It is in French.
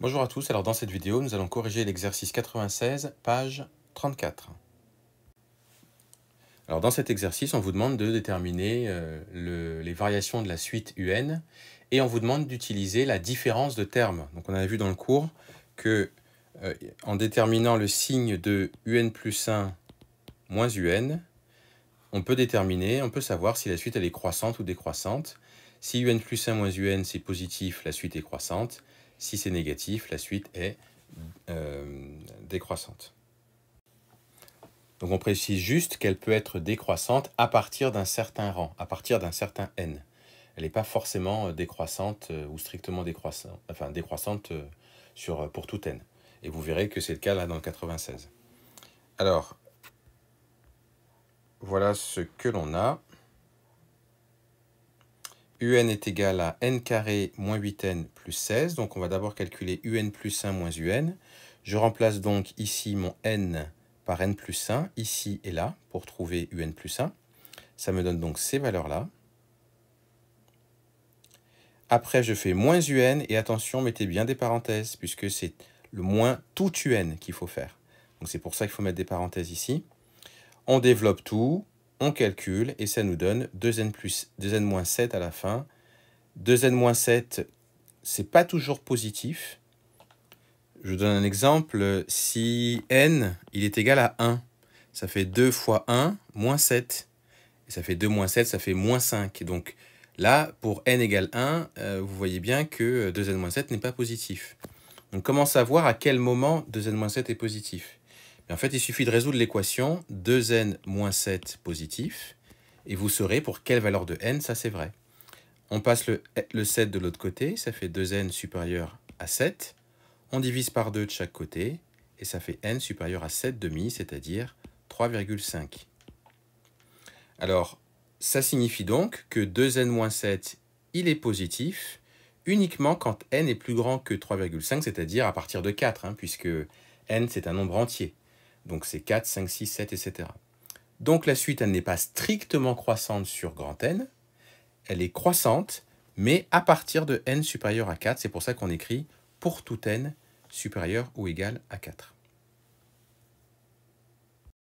Bonjour à tous, alors dans cette vidéo, nous allons corriger l'exercice 96, page 34. Alors dans cet exercice, on vous demande de déterminer les variations de la suite UN et on vous demande d'utiliser la différence de termes. Donc on avait vu dans le cours que en déterminant le signe de UN plus 1 moins UN, on peut savoir si la suite elle est croissante ou décroissante. Si UN plus 1 moins UN c'est positif, la suite est croissante. Si c'est négatif, la suite est décroissante. Donc on précise juste qu'elle peut être décroissante à partir d'un certain rang, à partir d'un certain n. Elle n'est pas forcément décroissante ou strictement décroissante, enfin décroissante pour tout n. Et vous verrez que c'est le cas là dans le 96. Alors, voilà ce que l'on a. UN est égal à n carré moins 8n plus 16. Donc on va d'abord calculer UN plus 1 moins UN. Je remplace donc ici mon n par n plus 1, ici et là, pour trouver UN plus 1. Ça me donne donc ces valeurs-là. Après, je fais moins UN, et attention, mettez bien des parenthèses, puisque c'est le moins tout UN qu'il faut faire. Donc c'est pour ça qu'il faut mettre des parenthèses ici. On développe tout, on calcule, et ça nous donne 2n-7 à la fin. 2n-7, c'est pas toujours positif. Je vous donne un exemple. Si n, il est égal à 1, ça fait 2 fois 1, moins 7. Et ça fait 2 moins 7, ça fait moins 5. Donc là, pour n égale 1, vous voyez bien que 2n-7 n'est pas positif. Donc comment savoir à quel moment 2n-7 est positif? En fait, il suffit de résoudre l'équation 2n-7 positif, et vous saurez pour quelle valeur de n ça c'est vrai. On passe le 7 de l'autre côté, ça fait 2n supérieur à 7. On divise par 2 de chaque côté, et ça fait n supérieur à 7,5, c'est-à-dire 3,5. Alors, ça signifie donc que 2n-7, il est positif uniquement quand n est plus grand que 3,5, c'est-à-dire à partir de 4, puisque n, c'est un nombre entier. Donc c'est 4, 5, 6, 7, etc. Donc la suite, elle n'est pas strictement croissante sur grand N, elle est croissante, mais à partir de n supérieur à 4. C'est pour ça qu'on écrit pour tout n supérieur ou égal à 4.